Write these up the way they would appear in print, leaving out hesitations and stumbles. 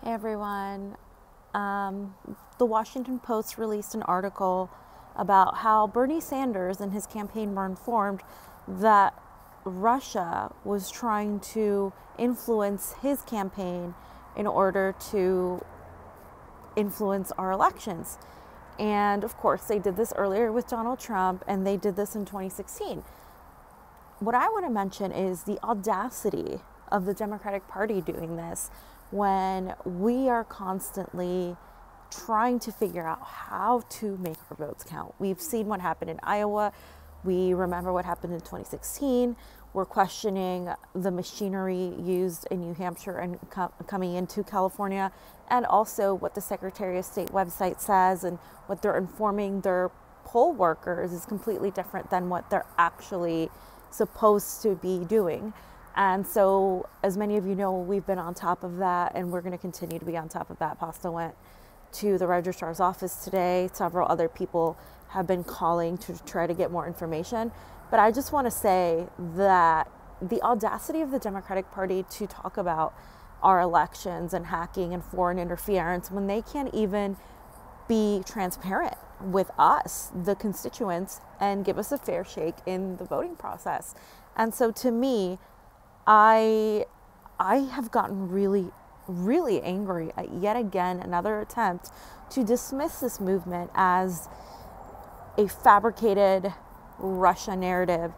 Hey everyone. The Washington Post released an article about how Bernie Sanders and his campaign were informed that Russia was trying to influence his campaign in order to influence our elections. And of course, they did this earlier with Donald Trump, and they did this in 2016. What I want to mention is the audacity of the Democratic Party doing this when we are constantly trying to figure out how to make our votes count. We've seen what happened in Iowa. We remember what happened in 2016. We're questioning the machinery used in New Hampshire and coming into California, and also what the Secretary of State website says, and what they're informing their poll workers is completely different than what they're actually supposed to be doing. And so, as many of you know, we've been on top of that, and we're going to continue to be on top of that. Pasta went to the registrar's office today. Several other people have been calling to try to get more information. But I just want to say that the audacity of the Democratic Party to talk about our elections and hacking and foreign interference when they can't even be transparent with us, the constituents, and give us a fair shake in the voting process. And so to me, I have gotten really, really angry at yet again another attempt to dismiss this movement as a fabricated Russia narrative.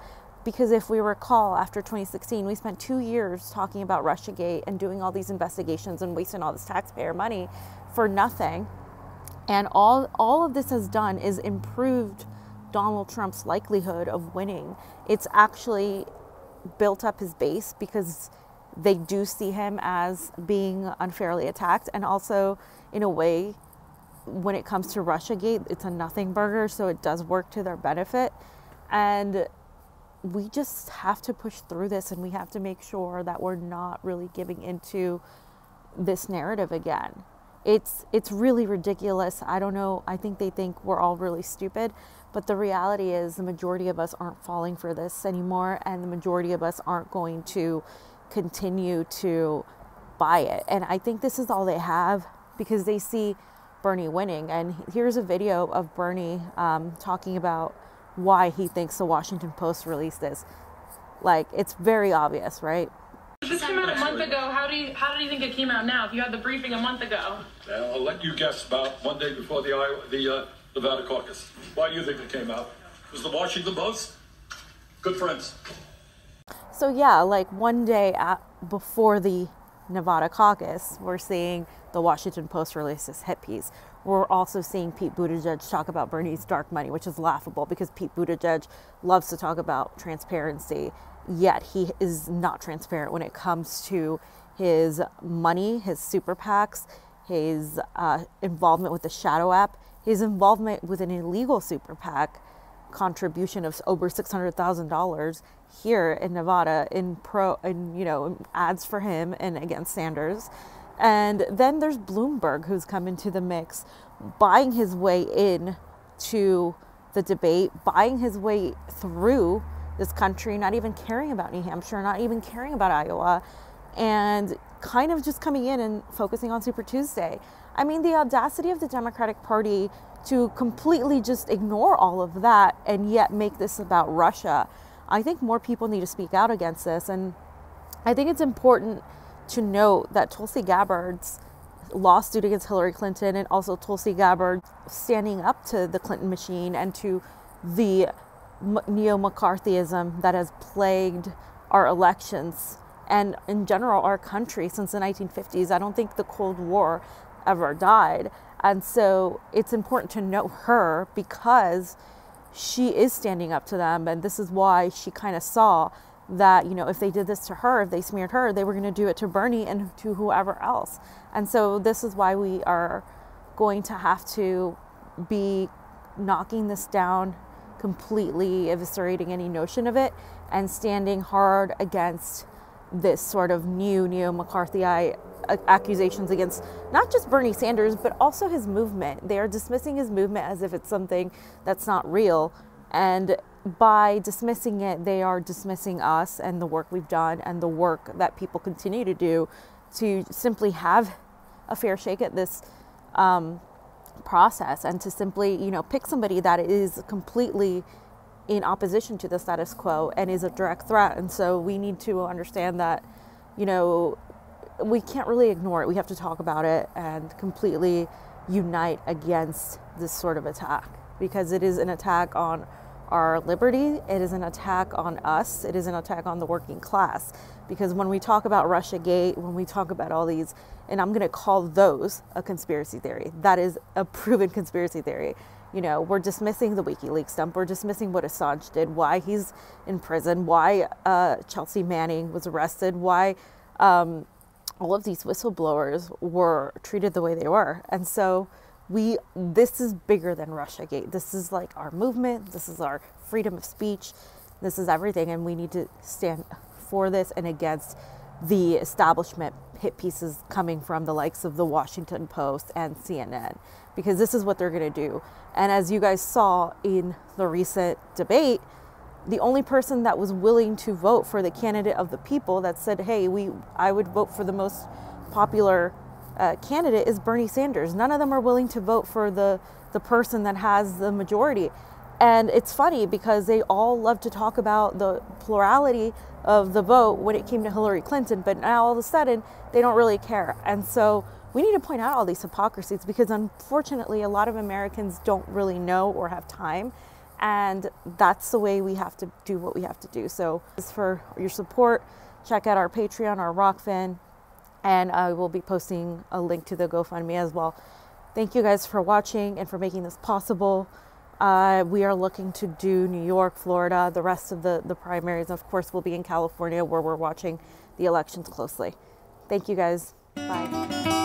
Because if we recall, after 2016, we spent 2 years talking about Russiagate and doing all these investigations and wasting all this taxpayer money for nothing. And all of this has done is improved Donald Trump's likelihood of winning. It's actually built up his base because they do see him as being unfairly attacked. And also, in a way, when it comes to Russiagate, it's a nothing burger, so it does work to their benefit. And we just have to push through this, and we have to make sure that we're not really giving into this narrative again. It's really ridiculous. I don't know. I think they think we're all really stupid. But the reality is the majority of us aren't falling for this anymore, and the majority of us aren't going to continue to buy it. And I think this is all they have because they see Bernie winning. And here's a video of Bernie talking about why he thinks the Washington Post released this. Like, it's very obvious, right? This came out a month ago. How did you think it came out now? If you had the briefing a month ago. Well, I'll let you guess about one day before the Nevada caucus. Why do you think it came out? Was the Washington Post? Good friends. So yeah, like one day before the Nevada caucus, we're seeing the Washington Post release this hit piece. We're also seeing Pete Buttigieg talk about Bernie's dark money, which is laughable because Pete Buttigieg loves to talk about transparency, yet he is not transparent when it comes to his money, his super PACs, his involvement with the Shadow app, his involvement with an illegal super PAC contribution of over $600,000 here in Nevada in ads for him and against Sanders. And then there's Bloomberg, who's come into the mix, buying his way in to the debate, buying his way through this country, not even caring about New Hampshire, not even caring about Iowa, and kind of just coming in and focusing on Super Tuesday. I mean, the audacity of the Democratic Party to completely just ignore all of that and yet make this about Russia. I think more people need to speak out against this. And I think it's important to note that Tulsi Gabbard's lawsuit against Hillary Clinton, and also Tulsi Gabbard standing up to the Clinton machine and to the NeoMcCarthyism that has plagued our elections and in general our country since the 1950s. I don't think the Cold War ever died. And so it's important to note her because she is standing up to them. And this is why she kind of saw that, if they did this to her, if they smeared her, they were going to do it to Bernie and to whoever else. And so this is why we are going to have to be knocking this down, completely eviscerating any notion of it, and standing hard against this sort of new neo-McCarthyite accusations against not just Bernie Sanders, but also his movement. They are dismissing his movement as if it's something that's not real. And by dismissing it, they are dismissing us and the work we've done and the work that people continue to do to simply have a fair shake at this process, and to simply, you know, pick somebody that is completely in opposition to the status quo and is a direct threat. And so we need to understand that, you know, we can't really ignore it. We have to talk about it and completely unite against this sort of attack, because it is an attack on our liberty. It is an attack on us. It is an attack on the working class. Because when we talk about Russiagate, when we talk about all these, and I'm going to call those a conspiracy theory, that is a proven conspiracy theory. You know, we're dismissing the WikiLeaks dump. We're dismissing what Assange did, why he's in prison, why Chelsea Manning was arrested, why all of these whistleblowers were treated the way they were. And so this is bigger than Russiagate. This is like our movement. This is our freedom of speech. This is everything. And we need to stand for this and against the establishment hit pieces coming from the likes of the Washington Post and CNN, because this is what they're going to do. And as you guys saw in the recent debate, the only person that was willing to vote for the candidate of the people that said, hey, I would vote for the most popular candidate is Bernie Sanders. None of them are willing to vote for the person that has the majority. And it's funny because they all love to talk about the plurality of the vote when it came to Hillary Clinton, but now all of a sudden they don't really care. And so we need to point out all these hypocrisies, because unfortunately a lot of Americans don't really know or have time. And that's the way we have to do what we have to do. So as for your support, check out our Patreon, our Rockfin, and I will be posting a link to the GoFundMe as well. Thank you guys for watching and for making this possible. We are looking to do New York, Florida, the rest of the primaries. Of course, we'll be in California, where we're watching the elections closely. Thank you guys. Bye.